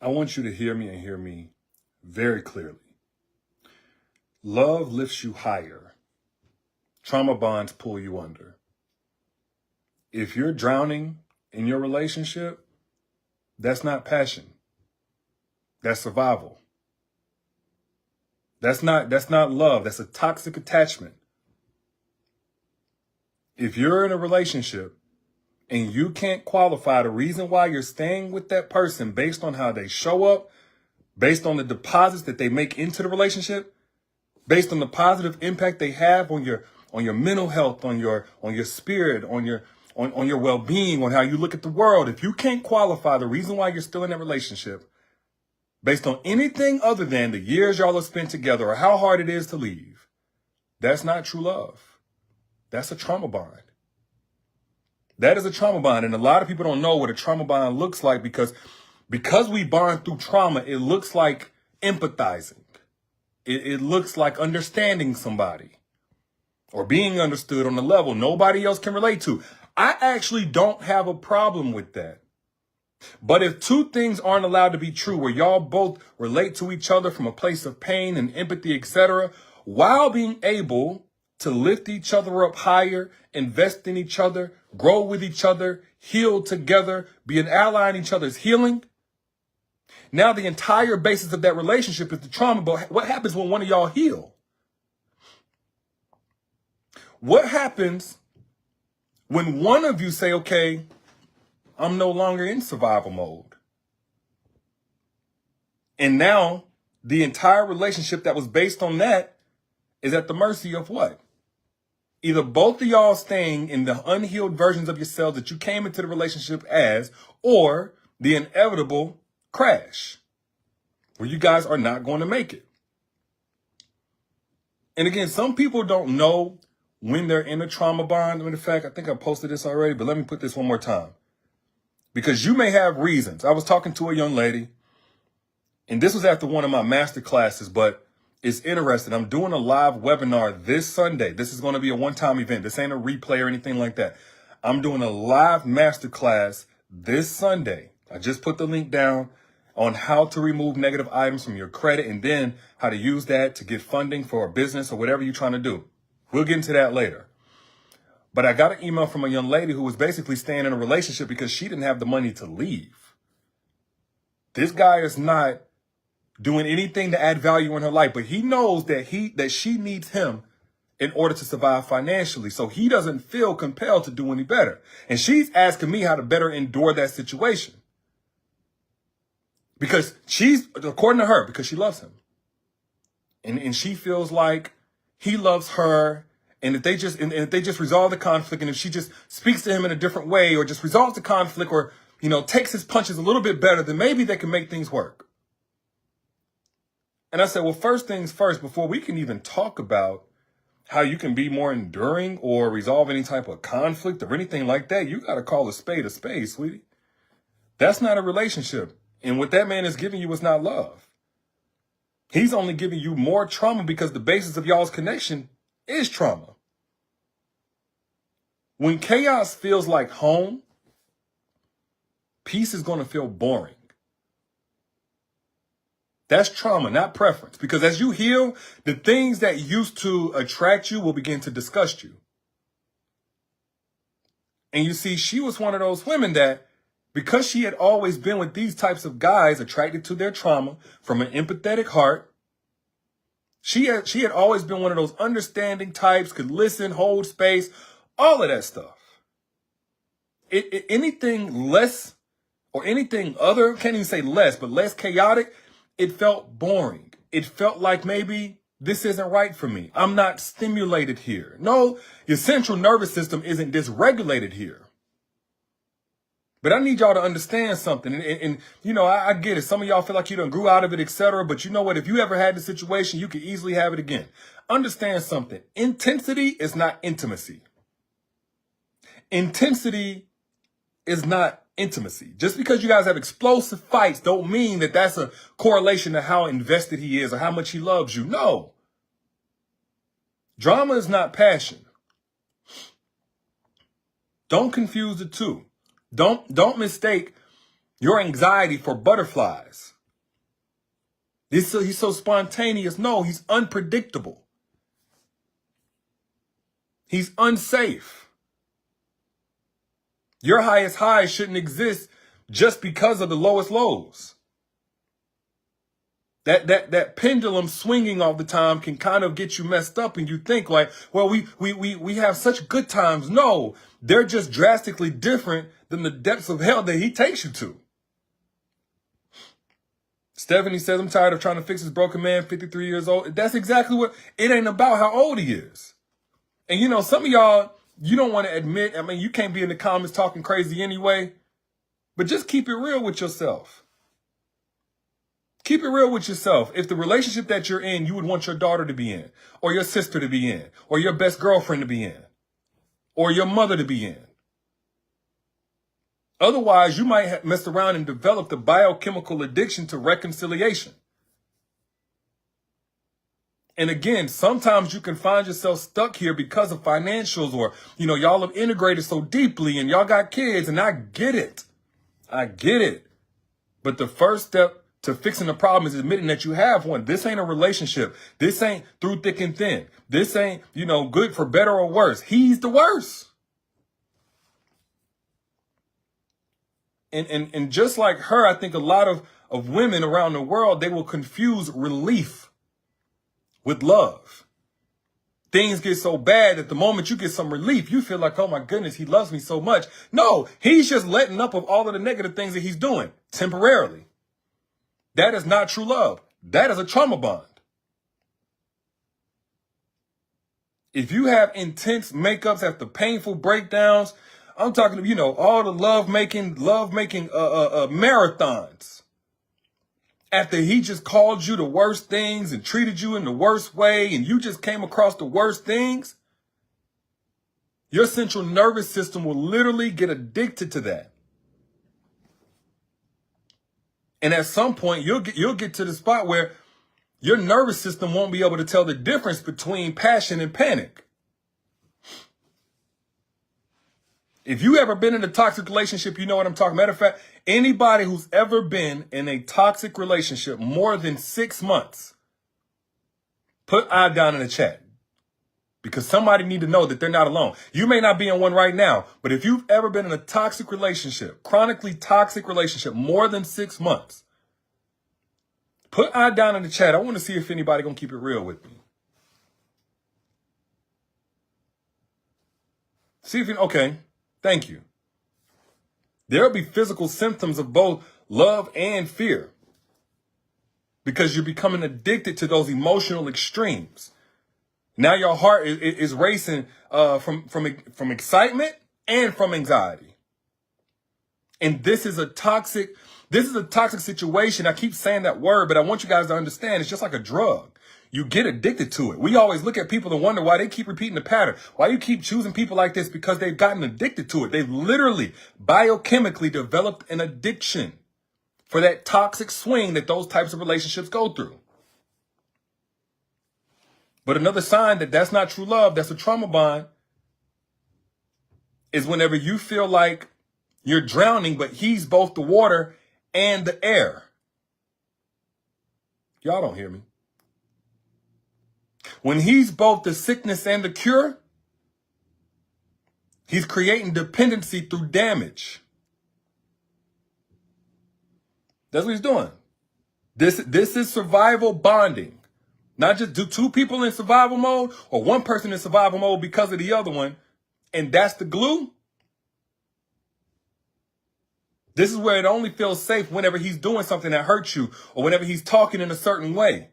I want you to hear me and hear me very clearly. Love lifts you higher. Trauma bonds pull you under. If you're drowning in your relationship, that's not passion. That's survival. That's not love. That's a toxic attachment. If you're in a relationship and you can't qualify the reason why you're staying with that person based on how they show up, based on the deposits that they make into the relationship, based on the positive impact they have on your mental health, on your spirit, on your well-being, on how you look at the world. If you can't qualify the reason why you're still in that relationship based on anything other than the years y'all have spent together or how hard it is to leave, that's not true love. That's a trauma bond. That is a trauma bond. And a lot of people don't know what a trauma bond looks like because we bond through trauma, it looks like empathizing. It looks like understanding somebody or being understood on a level nobody else can relate to. I actually don't have a problem with that. But if two things aren't allowed to be true, where y'all both relate to each other from a place of pain and empathy, etc., while being able to lift each other up higher, invest in each other, grow with each other, heal together, be an ally in each other's healing, now the entire basis of that relationship is the trauma. But what happens when one of y'all heal? What happens when one of you say, okay, I'm no longer in survival mode? And now the entire relationship that was based on that is at the mercy of what? Either both of y'all staying in the unhealed versions of yourselves that you came into the relationship as, or the inevitable crash where you guys are not going to make it. And again, some people don't know when they're in a trauma bond. In fact, I think I posted this already, but let me put this one more time. Because you may have reasons. I was talking to a young lady, and this was after one of my master classes, but it's interesting. I'm doing a live webinar this Sunday. This is going to be a one-time event. This ain't a replay or anything like that. I'm doing a live master class this Sunday. I just put the link down on how to remove negative items from your credit and then how to use that to get funding for a business or whatever you're trying to do. We'll get into that later. But I got an email from a young lady who was basically staying in a relationship because she didn't have the money to leave. This guy is not doing anything to add value in her life, but he knows that she needs him in order to survive financially. So he doesn't feel compelled to do any better. And she's asking me how to better endure that situation. Because according to her, because she loves him. And she feels like he loves her. And if they just resolve the conflict, and if she just speaks to him in a different way, or just resolves the conflict, or, takes his punches a little bit better, then maybe they can make things work. And I said, well, first things first, before we can even talk about how you can be more enduring or resolve any type of conflict or anything like that, you got to call a spade, sweetie. That's not a relationship. And what that man is giving you is not love. He's only giving you more trauma because the basis of y'all's connection is trauma. When chaos feels like home, peace is going to feel boring. That's trauma, not preference. Because as you heal, the things that used to attract you will begin to disgust you. And you see, she was one of those women that, because she had always been with these types of guys attracted to their trauma from an empathetic heart, she had always been one of those understanding types, could listen, hold space, all of that stuff. Anything less or anything other, can't even say less, but less chaotic, it felt boring. It felt like maybe this isn't right for me. I'm not stimulated here. No, your central nervous system isn't dysregulated here. But I need y'all to understand something. And I get it. Some of y'all feel like you done grew out of it, etc. But you know what? If you ever had the situation, you could easily have it again. Understand something. Intensity is not intimacy. Intensity is not intimacy. Just because you guys have explosive fights don't mean that that's a correlation to how invested he is or how much he loves you. No. Drama is not passion. Don't confuse the two. Don't mistake Your anxiety for butterflies. He's so spontaneous. No, he's unpredictable. He's unsafe. Your highest highs shouldn't exist just because of the lowest lows. That pendulum swinging all the time can kind of get you messed up, and you think like, well, we have such good times. No, they're just drastically different than the depths of hell that he takes you to. Stephanie says, I'm tired of trying to fix this broken man, 53 years old. That's exactly what, it ain't about how old he is. And you know, some of y'all, you don't want to admit, I mean, you can't be in the comments talking crazy anyway, but just keep it real with yourself. Keep it real with yourself. If the relationship that you're in, you would want your daughter to be in, or your sister to be in, or your best girlfriend to be in, or your mother to be in. Otherwise, you might have messed around and developed a biochemical addiction to reconciliation. And again, sometimes you can find yourself stuck here because of financials, or, you know, y'all have integrated so deeply and y'all got kids, and I get it. I get it. But the first step to fixing the problem is admitting that you have one. This ain't a relationship. This ain't through thick and thin. This ain't, you know, good for better or worse. He's the worst. And just like her, I think a lot of women around the world, they will confuse relief with love. Things get so bad that the moment you get some relief, you feel like, oh my goodness, he loves me so much. No, he's just letting up of all of the negative things that he's doing temporarily. That is not true love. That is a trauma bond. If you have intense makeups after painful breakdowns, I'm talking, you know, all the love making marathons. After he just called you the worst things and treated you in the worst way, and you just came across the worst things, your central nervous system will literally get addicted to that. And at some point, you'll get to the spot where your nervous system won't be able to tell the difference between passion and panic. If you ever been in a toxic relationship, you know what I'm talking about. Matter of fact, anybody who's ever been in a toxic relationship more than 6 months, put I down in the chat. Because somebody need to know that they're not alone. You may not be in one right now, but if you've ever been in a toxic relationship, chronically toxic relationship, more than 6 months, put I down in the chat. I want to see if anybody gonna keep it real with me. See if you, okay, thank you. There'll be physical symptoms of both love and fear because you're becoming addicted to those emotional extremes. Now your heart is racing from excitement and from anxiety. And this is a toxic situation. I keep saying that word, but I want you guys to understand it's just like a drug. You get addicted to it. We always look at people and wonder why they keep repeating the pattern. Why you keep choosing people like this? Because they've gotten addicted to it. They've literally biochemically developed an addiction for that toxic swing that those types of relationships go through. But another sign that that's not true love, that's a trauma bond, is whenever you feel like you're drowning, but he's both the water and the air. Y'all don't hear me. When he's both the sickness and the cure, he's creating dependency through damage. That's what he's doing. This is survival bonding. Not just do two people in survival mode or one person in survival mode because of the other one, and that's the glue. This is where it only feels safe whenever he's doing something that hurts you or whenever he's talking in a certain way.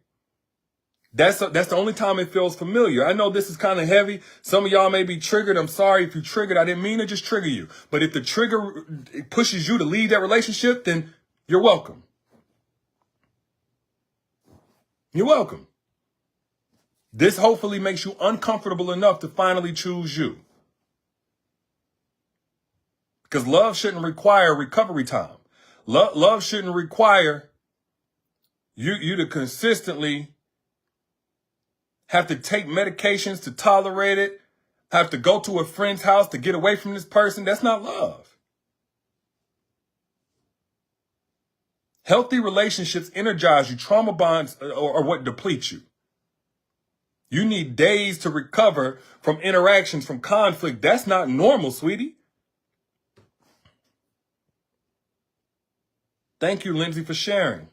That's the only time it feels familiar. I know this is kind of heavy. Some of y'all may be triggered. I'm sorry if you triggered. I didn't mean to just trigger you. But if the trigger pushes you to leave that relationship, then you're welcome. You're welcome. This hopefully makes you uncomfortable enough to finally choose you. Because love shouldn't require recovery time. Love shouldn't require you to consistently have to take medications to tolerate it, have to go to a friend's house to get away from this person. That's not love. Healthy relationships energize you. Trauma bonds are what deplete you. You need days to recover from interactions, from conflict. That's not normal, sweetie. Thank you, Lindsay, for sharing.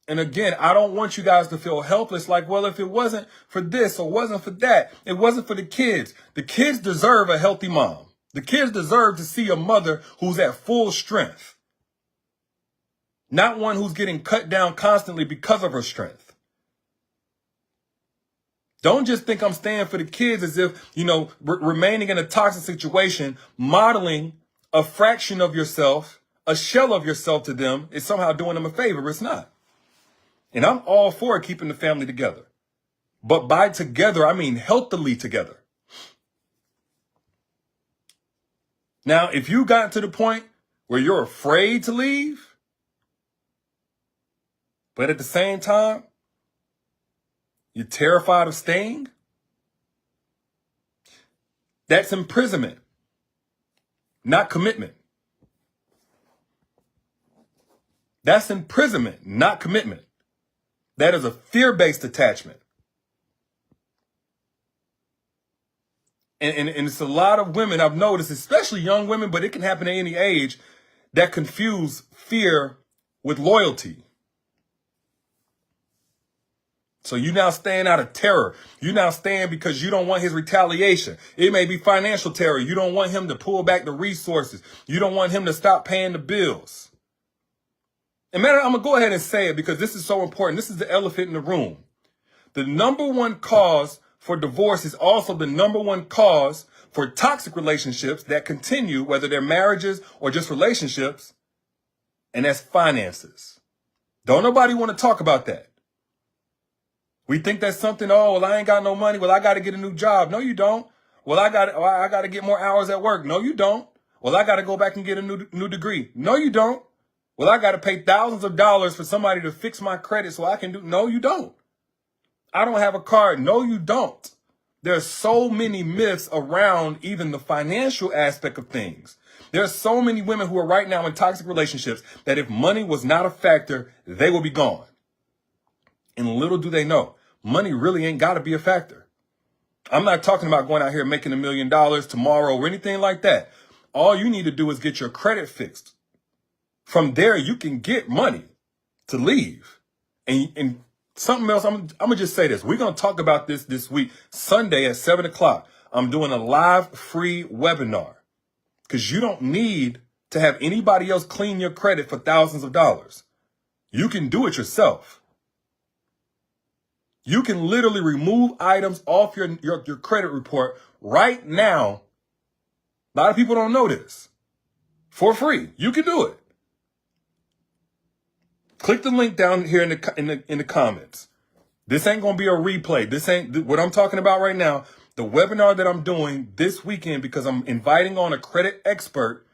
And again, I don't want you guys to feel helpless like, well, if it wasn't for this or wasn't for that, it wasn't for the kids. The kids deserve a healthy mom. The kids deserve to see a mother who's at full strength, not one who's getting cut down constantly because of her strength. Don't just think I'm staying for the kids as if, remaining in a toxic situation, modeling a fraction of yourself, a shell of yourself to them is somehow doing them a favor. It's not. And I'm all for keeping the family together. But by together, I mean healthily together. Now, if you got to the point where you're afraid to leave, but at the same time, you're terrified of staying, that's imprisonment, not commitment. That's imprisonment, not commitment. That is a fear-based attachment. And it's a lot of women I've noticed, especially young women, but it can happen at any age, that confuse fear with loyalty. So you now staying out of terror. You now staying because you don't want his retaliation. It may be financial terror. You don't want him to pull back the resources. You don't want him to stop paying the bills. And man, I'm going to go ahead and say it because this is so important. This is the elephant in the room. The number one cause for divorce is also the number one cause for toxic relationships that continue, whether they're marriages or just relationships, and that's finances. Don't nobody want to talk about that. We think that's something, well, I ain't got no money. Well, I got to get a new job. No, you don't. Well, I got to get more hours at work. No, you don't. Well, I got to go back and get a new degree. No, you don't. Well, I got to pay thousands of dollars for somebody to fix my credit so I can do. No, you don't. I don't have a car. No, you don't. There's so many myths around even the financial aspect of things. There's so many women who are right now in toxic relationships that if money was not a factor, they will be gone. And little do they know, money really ain't got to be a factor. I'm not talking about going out here making $1 million tomorrow or anything like that. All you need to do is get your credit fixed. From there, you can get money to leave. And something else, I'm going to just say this. We're going to talk about this week, Sunday at 7 o'clock. I'm doing a live free webinar because you don't need to have anybody else clean your credit for thousands of dollars. You can do it yourself. You can literally remove items off your credit report right now. A lot of people don't know this. For free. You can do it. Click the link down here in the comments. This ain't going to be a replay. This ain't what I'm talking about right now. The webinar that I'm doing this weekend, because I'm inviting on a credit expert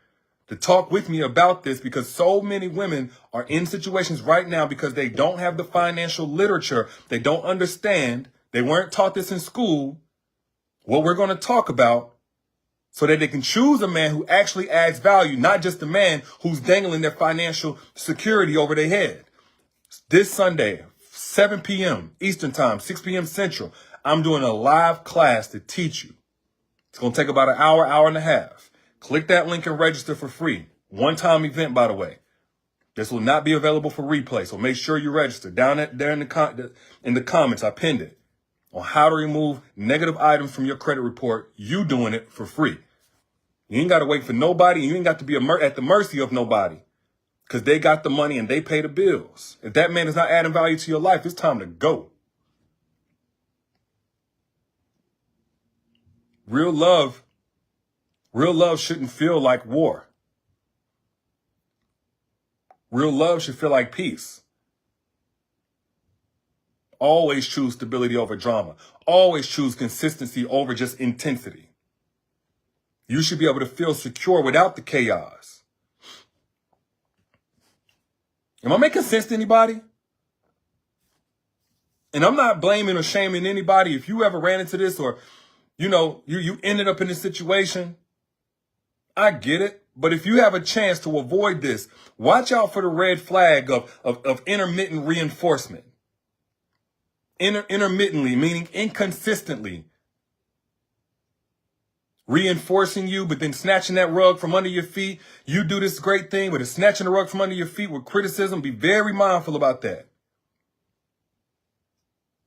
to talk with me about this, because so many women are in situations right now because they don't have the financial literature. They don't understand. They weren't taught this in school. What we're going to talk about so that they can choose a man who actually adds value, not just a man who's dangling their financial security over their head. This Sunday, 7 p.m. Eastern Time, 6 p.m. Central, I'm doing a live class to teach you. It's going to take about an hour, hour and a half. Click that link and register for free. One-time event, by the way. This will not be available for replay, so make sure you register. Down there in the comments, I pinned it on how to remove negative items from your credit report. You doing it for free. You ain't got to wait for nobody. You ain't got to be at the mercy of nobody because they got the money and they pay the bills. If that man is not adding value to your life, it's time to go. Real love shouldn't feel like war. Real love should feel like peace. Always choose stability over drama. Always choose consistency over just intensity. You should be able to feel secure without the chaos. Am I making sense to anybody? And I'm not blaming or shaming anybody. If you ever ran into this or, you ended up in this situation, I get it. But if you have a chance to avoid this, watch out for the red flag of intermittent reinforcement. Intermittently, meaning inconsistently reinforcing you, but then snatching that rug from under your feet. You do this great thing, but it's snatching the rug from under your feet with criticism. Be very mindful about that.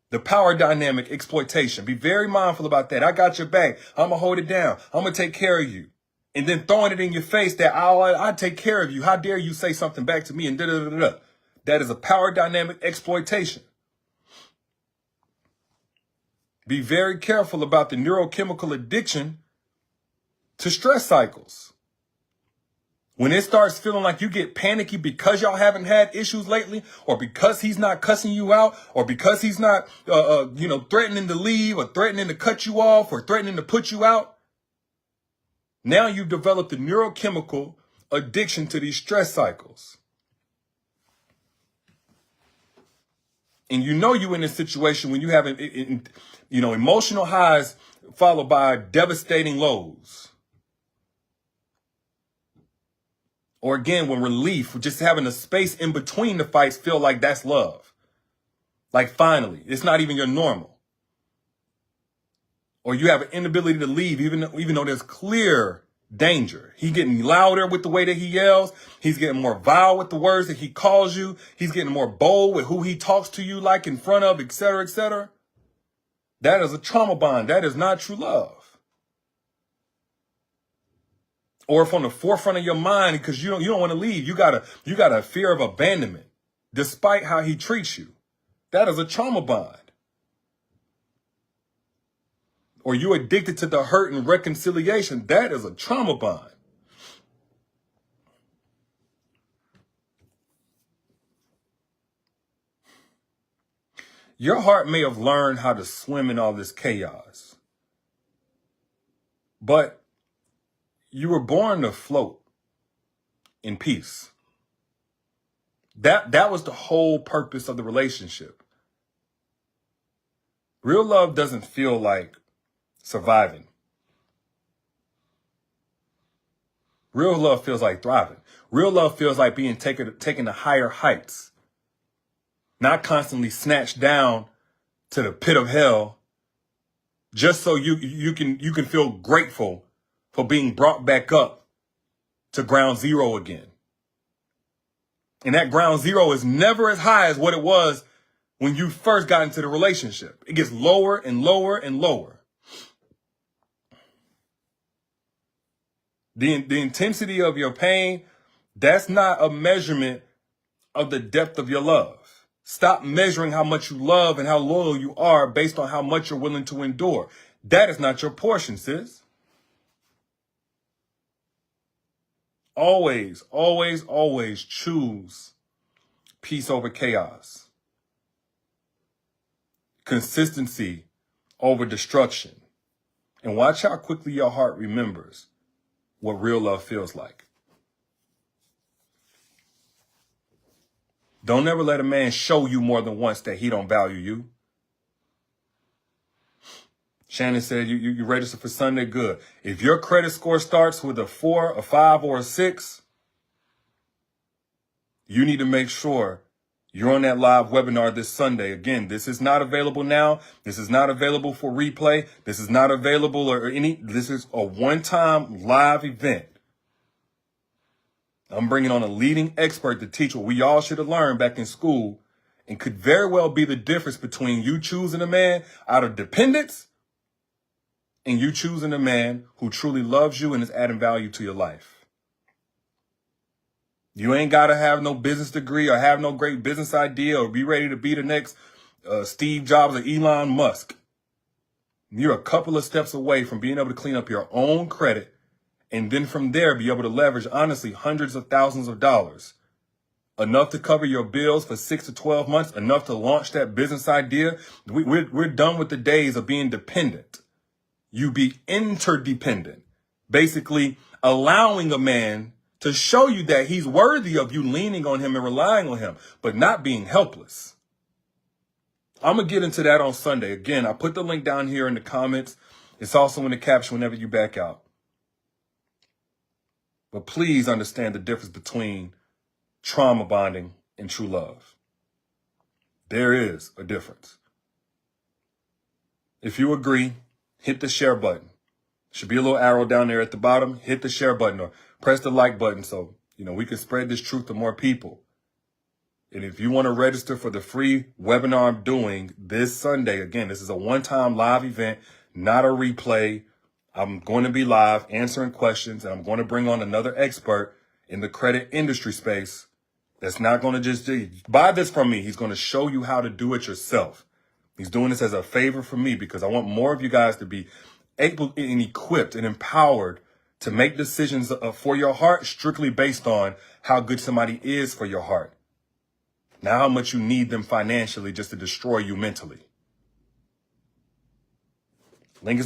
The power dynamic exploitation. Be very mindful about that. I got your back. I'm going to hold it down. I'm going to take care of you. And then throwing it in your face that I take care of you. How dare you say something back to me and da-da-da-da-da. That is a power dynamic exploitation. Be very careful about the neurochemical addiction to stress cycles. When it starts feeling like you get panicky because y'all haven't had issues lately, or because he's not cussing you out, or because he's not, threatening to leave, or threatening to cut you off, or threatening to put you out. Now you've developed a neurochemical addiction to these stress cycles. And you're in a situation when you have, emotional highs followed by devastating lows. Or again, when relief, just having a space in between the fights feel like that's love. Like finally, it's not even your normal. Or you have an inability to leave, even though there's clear danger. He's getting louder with the way that he yells. He's getting more vile with the words that he calls you. He's getting more bold with who he talks to you like in front of, et cetera, et cetera. That is a trauma bond. That is not true love. Or if on the forefront of your mind, because you don't want to leave, you got a fear of abandonment, despite how he treats you. That is a trauma bond. Or you addicted to the hurt and reconciliation. That is a trauma bond. Your heart may have learned how to swim in all this chaos, but you were born to float in peace. That was the whole purpose of the relationship. Real love doesn't feel like surviving. Real love feels like thriving. Real love feels like being taken to higher heights. Not constantly snatched down to the pit of hell just so you can feel grateful for being brought back up to ground zero again. And that ground zero is never as high as what it was when you first got into the relationship. It gets lower and lower and lower. The intensity of your pain, that's not a measurement of the depth of your love. Stop measuring how much you love and how loyal you are based on how much you're willing to endure. That is not your portion, sis. Always, always, always choose peace over chaos. Consistency over destruction. And watch how quickly your heart remembers what real love feels like. Don't ever let a man show you more than once that he don't value you. Shannon said, you registered for Sunday? Good. If your credit score starts with a 4, a 5, or a 6, you need to make sure you're on that live webinar this Sunday. Again, this is not available now. This is not available for replay. This is not available this is a one-time live event. I'm bringing on a leading expert to teach what we all should have learned back in school, and could very well be the difference between you choosing a man out of dependence and you choosing a man who truly loves you and is adding value to your life. You ain't got to have no business degree or have no great business idea or be ready to be the next Steve Jobs or Elon Musk. You're a couple of steps away from being able to clean up your own credit, and then from there be able to leverage, honestly, hundreds of thousands of dollars. Enough to cover your bills for 6 to 12 months, enough to launch that business idea. We're done with the days of being dependent. You be interdependent, basically allowing a man to show you that he's worthy of you leaning on him and relying on him, but not being helpless. I'm going to get into that on Sunday. Again, I put the link down here in the comments. It's also in the caption whenever you back out. But please understand the difference between trauma bonding and true love. There is a difference. If you agree, hit the share button. Should be a little arrow down there at the bottom. Hit the share button or press the like button so, we can spread this truth to more people. And if you want to register for the free webinar I'm doing this Sunday, again, this is a one-time live event, not a replay. I'm going to be live answering questions, and I'm going to bring on another expert in the credit industry space that's not going to just buy this from me. He's going to show you how to do it yourself. He's doing this as a favor for me because I want more of you guys to be able and equipped and empowered to make decisions for your heart strictly based on how good somebody is for your heart. Now how much you need them financially just to destroy you mentally. Link is down.